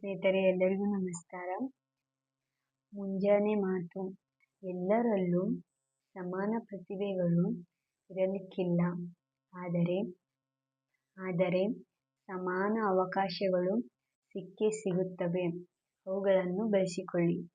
ಸ್ನೇಹಿತರೆ, ಎಲ್ಲರಿಗೂ ನಮಸ್ಕಾರ. ಮುಂಜಾನೆ ಮಾತು. ಎಲ್ಲರಲ್ಲೂ ಸಮಾನ ಪ್ರತಿಭೆಗಳು ಇರಲಿಕ್ಕಿಲ್ಲ. ಆದರೆ ಸಮಾನ ಅವಕಾಶಗಳು ಸಿಕ್ಕೇ ಸಿಗುತ್ತವೆ. ಅವುಗಳನ್ನು ಬಳಸಿಕೊಳ್ಳಿ.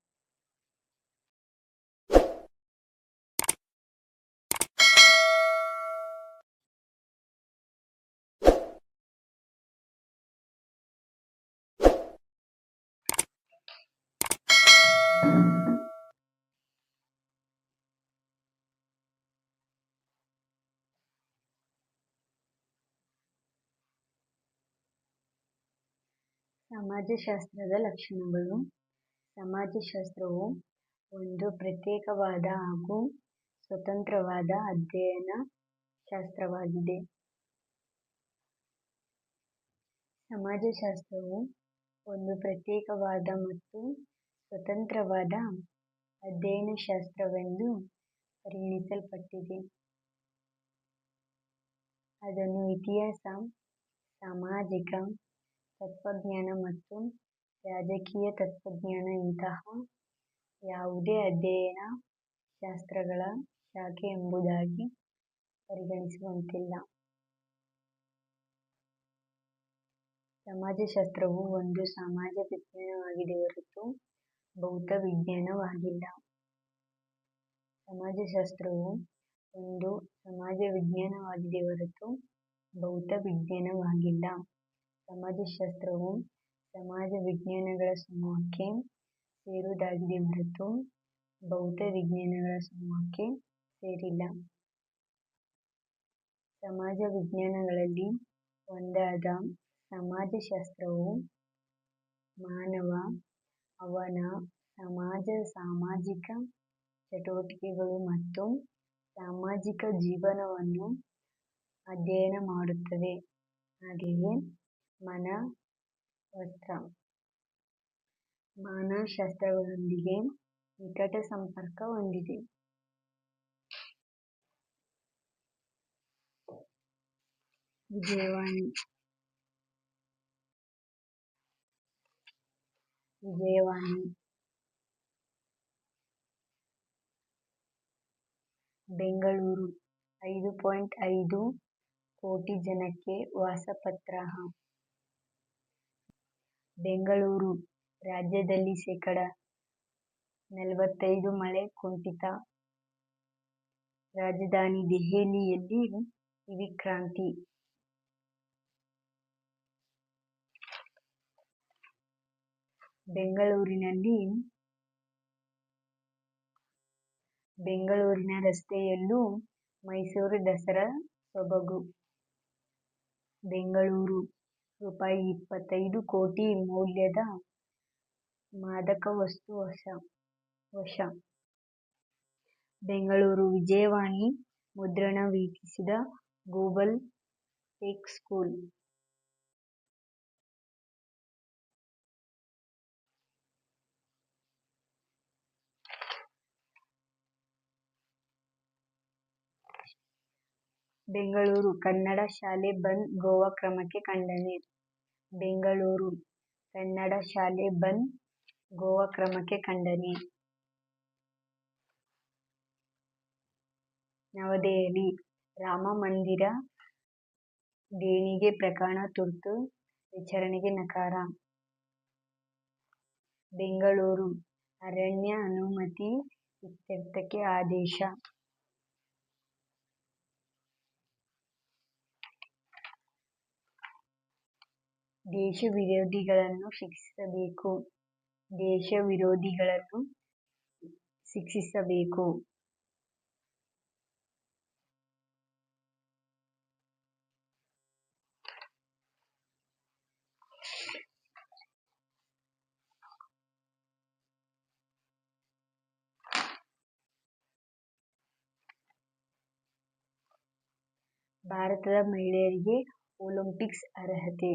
ಸಮಾಜಶಾಸ್ತ್ರದ ಲಕ್ಷಣಗಳು. ಸಮಾಜಶಾಸ್ತ್ರವು ಒಂದು ಪ್ರತ್ಯೇಕವಾದ ಹಾಗೂ ಸ್ವತಂತ್ರವಾದ ಅಧ್ಯಯನ ಶಾಸ್ತ್ರವಾಗಿದೆ. ಸಮಾಜಶಾಸ್ತ್ರವು ಒಂದು ಪ್ರತ್ಯೇಕವಾದ ಮತ್ತು ಸ್ವತಂತ್ರವಾದ ಅಧ್ಯಯನ ಶಾಸ್ತ್ರವೆಂದು ಪರಿಗಣಿಸಲ್ಪಟ್ಟಿದೆ. ಅದನ್ನು ಇತಿಹಾಸ, ಸಾಮಾಜಿಕ ತತ್ವಜ್ಞಾನ ಮತ್ತು ರಾಜಕೀಯ ತತ್ವಜ್ಞಾನ ಇಂತಹ ಯಾವುದೇ ಅಧ್ಯಯನ ಶಾಸ್ತ್ರಗಳ ಶಾಖೆ ಎಂಬುದಾಗಿ ಪರಿಗಣಿಸುವಂತಿಲ್ಲ. ಸಮಾಜಶಾಸ್ತ್ರವು ಒಂದು ಸಮಾಜ ವಿಜ್ಞಾನವಾಗಿದೆ ಹೊರತು ಭೌತ ವಿಜ್ಞಾನವಾಗಿಲ್ಲ. ಸಮಾಜಶಾಸ್ತ್ರವು ಒಂದು ಸಮಾಜ ವಿಜ್ಞಾನವಾಗಿದೆ ಹೊರತು ಭೌತ ವಿಜ್ಞಾನವಾಗಿಲ್ಲ. ಸಮಾಜಶಾಸ್ತ್ರವು ಸಮಾಜ ವಿಜ್ಞಾನಗಳ ಸಮೂಹಕ್ಕೆ ಸೇರುವುದಾಗಿದೆ ಹೊರತು ಭೌತ ವಿಜ್ಞಾನಗಳ ಸಮೂಹಕ್ಕೆ ಸೇರಿಲ್ಲ. ಸಮಾಜ ವಿಜ್ಞಾನಗಳಲ್ಲಿ ಒಂದಾದ ಸಮಾಜಶಾಸ್ತ್ರವು ಮಾನವ, ಅವನ ಸಾಮಾಜಿಕ ಚಟುವಟಿಕೆಗಳು ಮತ್ತು ಸಾಮಾಜಿಕ ಜೀವನವನ್ನು ಅಧ್ಯಯನ ಮಾಡುತ್ತದೆ. ಹಾಗೆಯೇ ಮಾನವಶಾಸ್ತ್ರಗಳೊಂದಿಗೆ ನಿಕಟ ಸಂಪರ್ಕ ಹೊಂದಿದೆ. ವಿಜಯವಾಣಿ. ಬೆಂಗಳೂರು 5.5 ಕೋಟಿ ಜನಕ್ಕೆ ವಾಸಪತ್ರ. ಬೆಂಗಳೂರು ರಾಜ್ಯದಲ್ಲಿ 45% ಮಳೆ ಕುಂಠಿತ. ರಾಜಧಾನಿ ದೆಹಲಿಯಲ್ಲಿ ವಿಕ್ರಾಂತಿ. ಬೆಂಗಳೂರಿನ ರಸ್ತೆಯಲ್ಲೂ ಮೈಸೂರು ದಸರಾ ಸೊಬಗು. ಬೆಂಗಳೂರು ₹25 ಕೋಟಿ ಮೌಲ್ಯದ ಮಾದಕ ವಸ್ತು ವಶ. ಬೆಂಗಳೂರು ವಿಜಯವಾಣಿ ಮುದ್ರಣ ವೀಕ್ಷಿಸಿದ global tech school. Bengaluru Kannada ಶಾಲೆ ಬಂದ್ ಗೋವಾ ಕ್ರಮಕ್ಕೆ ಖಂಡನೆ. ಬೆಂಗಳೂರು ಕನ್ನಡ ಶಾಲೆ ಬಂದ್ ಗೋವಾ ಕ್ರಮಕ್ಕೆ ಖಂಡನೆ. ನವದೆಹಲಿ ರಾಮ ಮಂದಿರ ದೇಣಿಗೆ ಪ್ರಕರಣ ತುರ್ತು ವಿಚಾರಣೆಗೆ ನಕಾರ. ಬೆಂಗಳೂರು ಅರಣ್ಯ ಅನುಮತಿ ಇತ್ಯರ್ಥಕ್ಕೆ ಆದೇಶ. ದೇಶ ವಿರೋಧಿಗಳನ್ನು ಶಿಕ್ಷಿಸಬೇಕು. ಭಾರತದ ಮಹಿಳೆಯರಿಗೆ ಒಲಿಂಪಿಕ್ಸ್ ಅರ್ಹತೆ.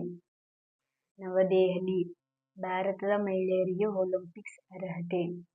ನವದೆಹಲಿ ಭಾರತದ ಮಹಿಳೆಯರಿಗೆ ಒಲಿಂಪಿಕ್ಸ್ ಅರ್ಹತೆ.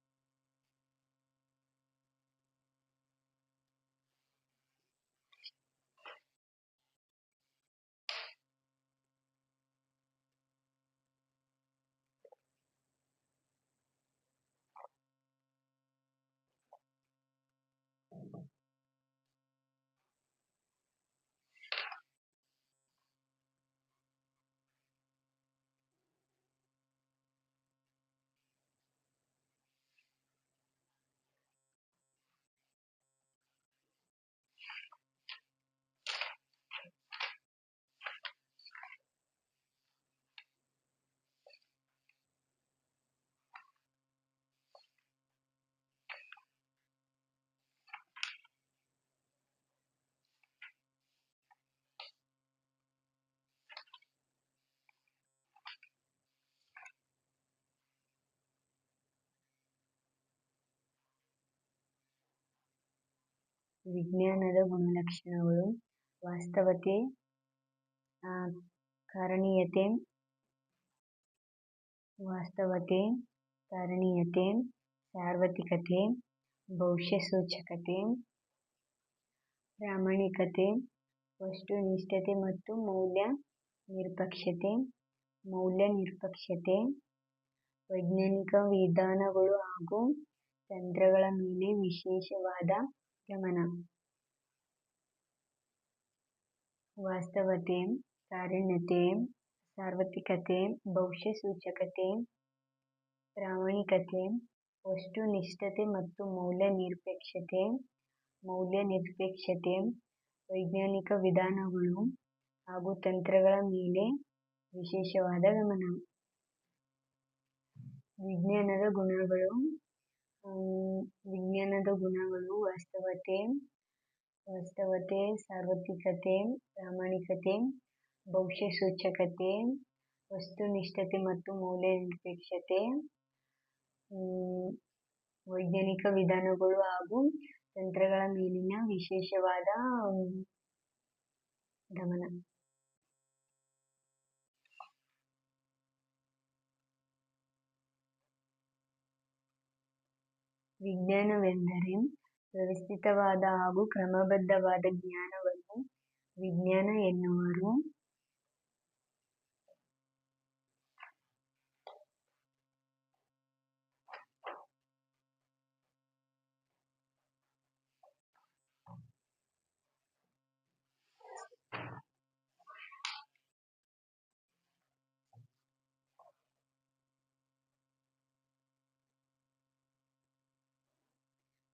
ವಿಜ್ಞಾನದ ಗುಣಲಕ್ಷಣಗಳು: ವಾಸ್ತವತೆ, ಕಾರಣೀಯತೆ, ಸಾರ್ವತ್ರಿಕತೆ, ಭವಿಷ್ಯಸೂಚಕತೆ, ಪ್ರಾಮಾಣಿಕತೆ, ವಸ್ತುನಿಷ್ಠತೆ ಮತ್ತು ಮೌಲ್ಯ ನಿರಪೇಕ್ಷತೆ, ವೈಜ್ಞಾನಿಕ ವಿಧಾನಗಳು ಹಾಗೂ ತಂತ್ರಗಳ ಮೇಲೆ ವಿಶೇಷವಾದ ಗಮನ. ವಾಸ್ತವತೆ, ಕಾರಣೀಯತೆ, ಸಾರ್ವತ್ರಿಕತೆ, ಭವಿಷ್ಯಸೂಚಕತೆ, ಪ್ರಾಮಾಣಿಕತೆ, ವಸ್ತುನಿಷ್ಠತೆ ಮತ್ತು ಮೌಲ್ಯ ನಿರಪೇಕ್ಷತೆ, ವೈಜ್ಞಾನಿಕ ವಿಧಾನಗಳು ಹಾಗೂ ತಂತ್ರಗಳ ಮೇಲೆ ವಿಶೇಷವಾದ ಗಮನ. ವಿಜ್ಞಾನದ ಗುಣಗಳು: ವಾಸ್ತವತೆ, ಸಾರ್ವತ್ರಿಕತೆ, ಪ್ರಾಮಾಣಿಕತೆ, ಭವಿಷ್ಯಸೂಚಕತೆ, ವಸ್ತುನಿಷ್ಠತೆ ಮತ್ತು ಮೌಲ್ಯ ನಿರಪೇಕ್ಷತೆ, ವೈಜ್ಞಾನಿಕ ವಿಧಾನಗಳು ಹಾಗೂ ತಂತ್ರಗಳ ಮೇಲಿನ ವಿಶೇಷವಾದ ಗಮನ. ವಿಜ್ಞಾನವೆಂದರೆ ವ್ಯವಸ್ಥಿತವಾದ ಹಾಗೂ ಕ್ರಮಬದ್ಧವಾದ ಜ್ಞಾನವನ್ನು ವಿಜ್ಞಾನ ಎನ್ನುವರು.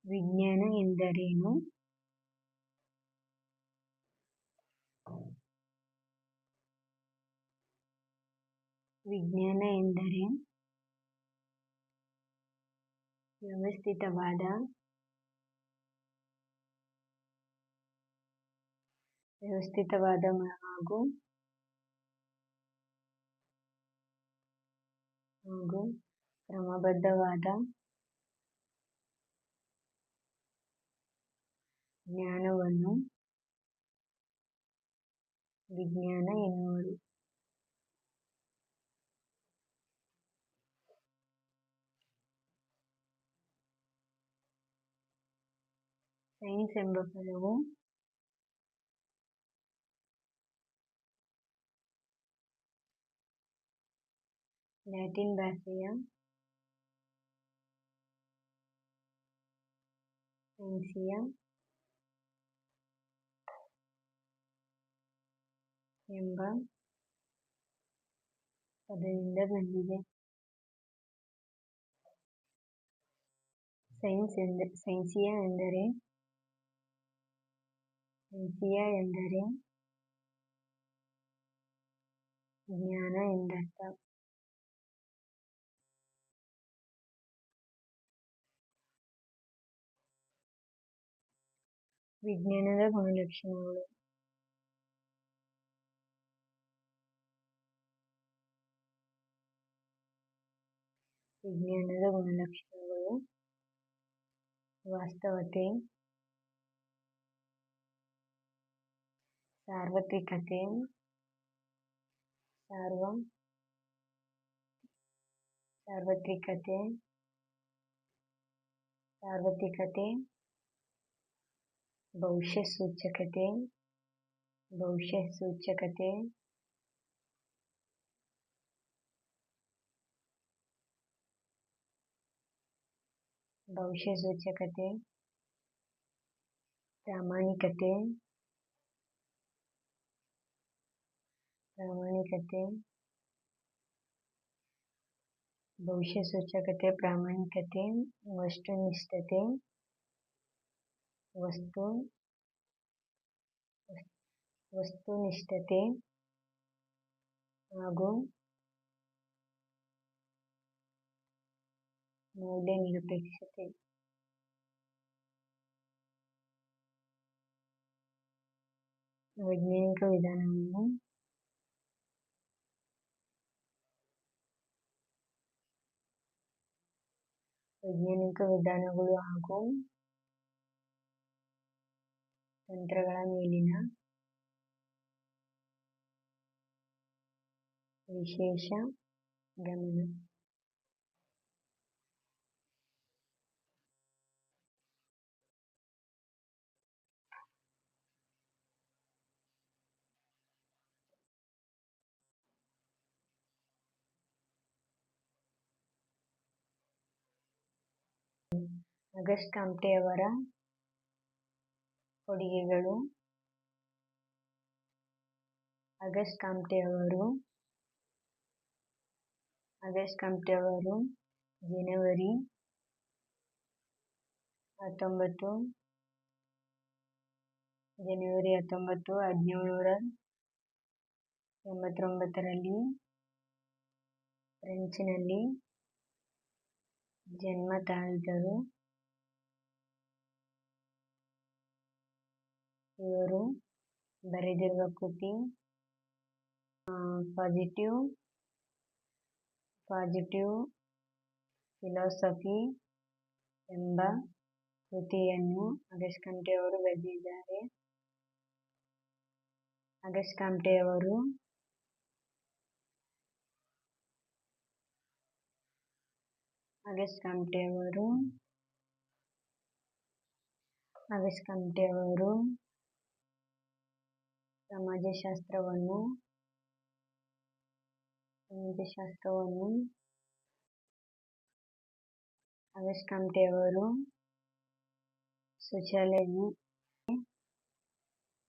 ವಿಜ್ಞಾನ ಎಂದರೇನು? ವಿಜ್ಞಾನ ಎಂದರೆ ವ್ಯವಸ್ಥಿತವಾದ ಹಾಗೂ ಕ್ರಮಬದ್ಧವಾದ ಜ್ಞಾನವನ್ನು ವಿಜ್ಞಾನ ಎನ್ನುವರು. ಸೈನ್ಸ್ ಎಂಬ ಪದವು ಲ್ಯಾಟಿನ್ ಭಾಷೆಯ ಸೈನ್ಸಿಯಾ ಎಂಬ ಪದದಿಂದ ಬಂದಿದೆ. ಸೈನ್ಸಿಯಾ ಎಂದರೆ ಜ್ಞಾನ ಎಂದರ್ಥ. ವಿಜ್ಞಾನದ ಗುಣಲಕ್ಷಣಗಳು: ವಾಸ್ತವತೆ, ಸಾರ್ವತ್ರಿಕತೆ, ಭವಿಷ್ಯಸೂಚಕತೆ, ಪ್ರಾಮಾಣಿಕತೆ, ವಸ್ತುನಿಷ್ಠತೆ ಹಾಗೂ ಮೌಲ್ಯ ನಿರಪೇಕ್ಷತೆ. ವೈಜ್ಞಾನಿಕ ವಿಧಾನಗಳು ಹಾಗೂ ತಂತ್ರಗಳ ಮೇಲಿನ ವಿಶೇಷ ಗಮನ. ಆಗಸ್ಟ್ ಕಾಮ್ಟೆಯವರ ಕೊಡುಗೆಗಳು. ಆಗಸ್ಟ್ ಕಾಮ್ಟೆಯವರು ಜನವರಿ 19, 1789ರಲ್ಲಿ ಫ್ರೆಂಚ್ನಲ್ಲಿ ಜನ್ಮ ತಾಳಿದರು. ಇವರು ಬರೆದಿರುವ ಕೃತಿ ಪಾಸಿಟಿವ್ ಫಿಲಾಸಫಿ ಎಂಬ ಕೃತಿಯನ್ನು ಆಗಸ್ಟ್ ಕಾಮ್ಟೆಯವರು ಬರೆದಿದ್ದಾರೆ. ಆಗಸ್ಟ್ ಕಾಮ್ಟೆಯವರು ಸಮಾಜಶಾಸ್ತ್ರವನ್ನು 'ಸೋಷಿಯಾಲಜಿ'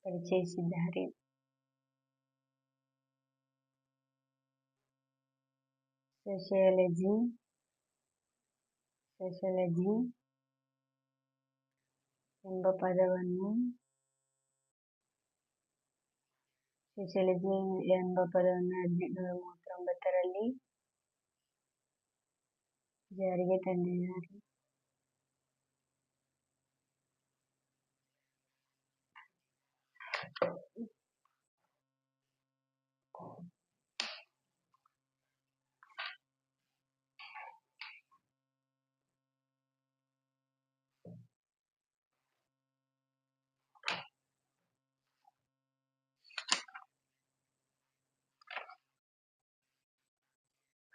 ಪರಿಚಯಿಸಿದ್ದಾರೆ. ಸೋಷಿಯಾಲಜಿ ಎಂಬ ಪದವನ್ನು 1839ರಲ್ಲಿ ಜಾರಿಗೆ ತಂದಿದ್ದಾರೆ.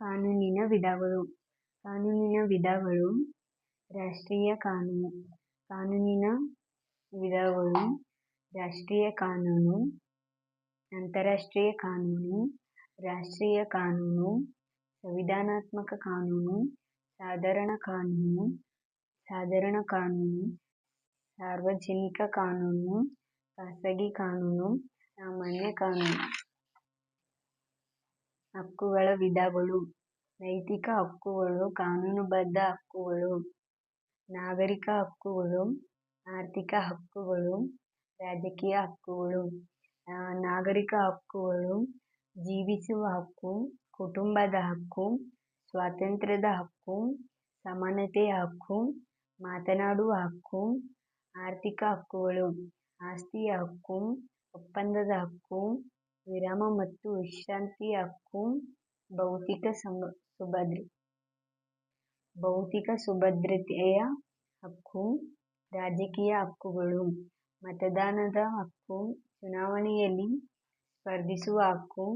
ಕಾನೂನಿನ ವಿಧಗಳು. ರಾಷ್ಟ್ರೀಯ ಕಾನೂನು. ಕಾನೂನಿನ ವಿಧಗಳು: ರಾಷ್ಟ್ರೀಯ ಕಾನೂನು, ಅಂತಾರಾಷ್ಟ್ರೀಯ ಕಾನೂನು, ರಾಷ್ಟ್ರೀಯ ಕಾನೂನು, ಸಂವಿಧಾನಾತ್ಮಕ ಕಾನೂನು, ಸಾಧಾರಣ ಕಾನೂನು, ಸಾರ್ವಜನಿಕ ಕಾನೂನು, ಖಾಸಗಿ ಕಾನೂನು, ಸಾಮಾನ್ಯ ಕಾನೂನು. ಹಕ್ಕುಗಳ ವಿಧಗಳು: ನೈತಿಕ ಹಕ್ಕುಗಳು, ಕಾನೂನುಬದ್ಧ ಹಕ್ಕುಗಳು, ನಾಗರಿಕ ಹಕ್ಕುಗಳು, ಆರ್ಥಿಕ ಹಕ್ಕುಗಳು, ರಾಜಕೀಯ ಹಕ್ಕುಗಳು. ನಾಗರಿಕ ಹಕ್ಕುಗಳು: ಜೀವಿಸುವ ಹಕ್ಕು, ಕುಟುಂಬದ ಹಕ್ಕು, ಸ್ವಾತಂತ್ರ್ಯದ ಹಕ್ಕು, ಸಮಾನತೆಯ ಹಕ್ಕು, ಮಾತನಾಡುವ ಹಕ್ಕು. ಆರ್ಥಿಕ ಹಕ್ಕುಗಳು: ಆಸ್ತಿಯ ಹಕ್ಕು, ಒಪ್ಪಂದದ ಹಕ್ಕು, ವಿರಾಮ ಮತ್ತು ವಿಶ್ರಾಂತಿಯ ಹಕ್ಕು, ಭೌತಿಕ ಸುಭದ್ರತೆಯ ಹಕ್ಕು. ರಾಜಕೀಯ ಹಕ್ಕುಗಳು: ಮತದಾನದ ಹಕ್ಕು, ಚುನಾವಣೆಯಲ್ಲಿ ಸ್ಪರ್ಧಿಸುವ ಹಕ್ಕು,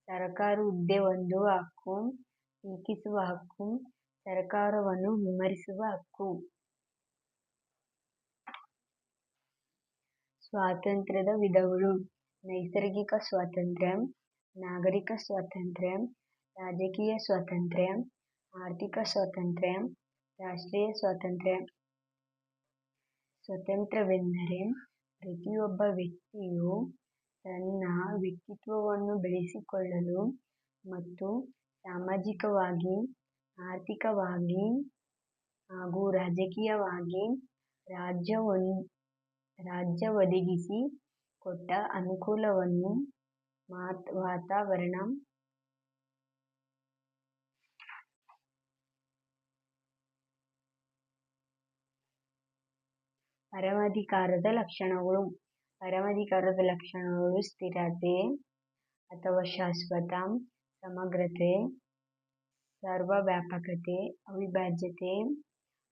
ಸರಕಾರಿ ಹುದ್ದೆ ಹೊಂದುವ ಹಕ್ಕು, ಟೀಕಿಸುವ ಹಕ್ಕು, ಸರಕಾರವನ್ನು ವಿಮರ್ಶಿಸುವ ಹಕ್ಕು. ಸ್ವಾತಂತ್ರ್ಯದ ವಿಧಗಳು: ನೈಸರ್ಗಿಕ ಸ್ವಾತಂತ್ರ್ಯ, ನಾಗರಿಕ ಸ್ವಾತಂತ್ರ್ಯ, ರಾಜಕೀಯ ಸ್ವಾತಂತ್ರ್ಯ, ಆರ್ಥಿಕ ಸ್ವಾತಂತ್ರ್ಯ, ರಾಷ್ಟ್ರೀಯ ಸ್ವಾತಂತ್ರ್ಯ. ಸ್ವಾತಂತ್ರ್ಯವೆಂದರೆ ಪ್ರತಿಯೊಬ್ಬ ವ್ಯಕ್ತಿಯು ತನ್ನ ವ್ಯಕ್ತಿತ್ವವನ್ನು ಬೆಳೆಸಿಕೊಳ್ಳಲು ಮತ್ತು ಸಾಮಾಜಿಕವಾಗಿ, ಆರ್ಥಿಕವಾಗಿ ಹಾಗೂ ರಾಜಕೀಯವಾಗಿ ರಾಜ್ಯ ಒದಗಿಸಿ ಕೊಟ್ಟ ಅನುಕೂಲವನ್ನು ವಾತಾವರಣ. ಪರಮಾಧಿಕಾರದ ಲಕ್ಷಣಗಳು. ಪರಮಾಧಿಕಾರದ ಲಕ್ಷಣಗಳು ಸ್ಥಿರತೆ ಅಥವಾ ಶಾಶ್ವತ, ಸಮಗ್ರತೆ, ಸರ್ವವ್ಯಾಪಕತೆ, ಅವಿಭಾಜ್ಯತೆ,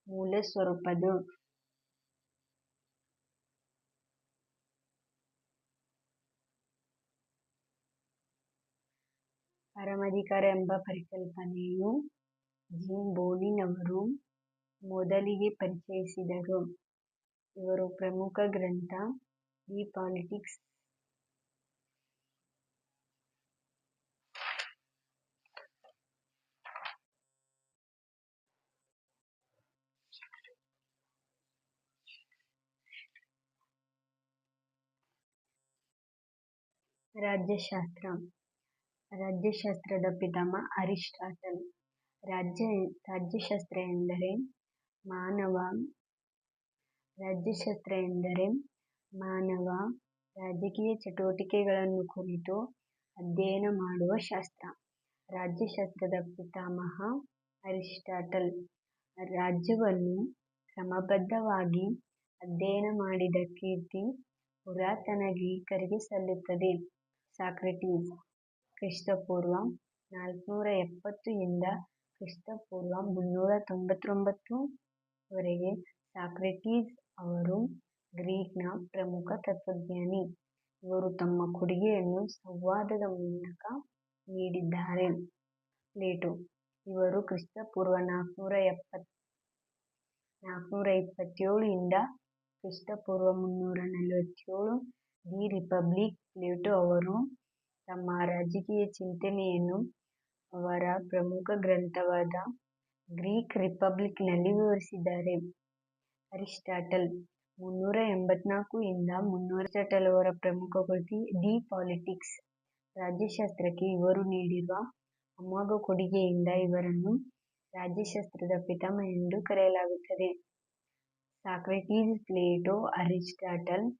ಮೂಲ ಸ್ವರೂಪದ್ದು. ಪರಮಾಧಿಕಾರ ಎಂಬ ಪರಿಕಲ್ಪನೆಯು ಜೀನ್ ಬೋನಿನವರು ಮೊದಲಿಗೆ ಪರಿಚಯಿಸಿದರು. ಇವರ ಪ್ರಮುಖ ಗ್ರಂಥ ದಿ ಪಾಲಿಟಿಕ್ಸ್. ರಾಜ್ಯಶಾಸ್ತ್ರದ ಪಿತಾಮಹ ಅರಿಸ್ಟಾಟಲ್. ರಾಜ್ಯಶಾಸ್ತ್ರ ಎಂದರೆ ಮಾನವ ರಾಜಕೀಯ ಚಟುವಟಿಕೆಗಳನ್ನು ಕುರಿತು ಅಧ್ಯಯನ ಮಾಡುವ ಶಾಸ್ತ್ರ. ರಾಜ್ಯಶಾಸ್ತ್ರದ ಪಿತಾಮಹ ಅರಿಸ್ಟಾಟಲ್ ರಾಜ್ಯವನ್ನು ಕ್ರಮಬದ್ಧವಾಗಿ ಅಧ್ಯಯನ ಮಾಡಿದ ಕೀರ್ತಿ ಪುರಾತನ ಗ್ರೀಕರಿಗೆ ಸಲ್ಲುತ್ತದೆ. ಸಾಕ್ರೆಟೀಸ್ ಕ್ರಿಸ್ತಪೂರ್ವ 470 ಯಿಂದ ಕ್ರಿಸ್ತಪೂರ್ವ 399 ವರೆಗೆ. ಸಾಕ್ರೆಟೀಸ್ ಅವರು ಗ್ರೀಕ್ನ ಪ್ರಮುಖ ತತ್ವಜ್ಞಾನಿ. ಇವರು ತಮ್ಮ ಕೊಡುಗೆಯನ್ನು ಸಂವಾದದ ಮೂಲಕ ನೀಡಿದ್ದಾರೆ. ಪ್ಲೇಟೋ ಇವರು ಕ್ರಿಸ್ತಪೂರ್ವ 427 ಯಿಂದ ಕ್ರಿಸ್ತಪೂರ್ವ 347. The republic. ಪ್ಲೇಟೋ ಅವರು ತಮ್ಮ ರಾಜಕೀಯ ಚಿಂತನೆಯನ್ನು ಅವರ ಪ್ರಮುಖ ಗ್ರಂಥವಾದ ಗ್ರೀಕ್ ರಿಪಬ್ಲಿಕ್ನಲ್ಲಿ ವಿವರಿಸಿದ್ದಾರೆ. ಅರಿಸ್ಟಾಟಲ್ 384 ಯಿಂದ 300. ಅರಿಸ್ಟಾಟಲ್ ಅವರ ಪ್ರಮುಖ ಕೃತಿ ದಿ ಪಾಲಿಟಿಕ್ಸ್. ರಾಜ್ಯಶಾಸ್ತ್ರಕ್ಕೆ ಇವರು ನೀಡಿರುವ ಅಮೋಘ ಕೊಡುಗೆಯಿಂದ ಇವರನ್ನು ರಾಜ್ಯಶಾಸ್ತ್ರದ ಪಿತಾಮಹ ಎಂದು ಕರೆಯಲಾಗುತ್ತದೆ. ಸಾಕ್ರೆಟೀಸ್, ಪ್ಲೇಟೋ, ಅರಿಸ್ಟಾಟಲ್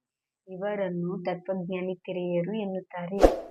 ಇವರನ್ನು ತತ್ವಜ್ಞಾನಿ ಕಿರಿಯರು ಎನ್ನುತ್ತಾರೆ.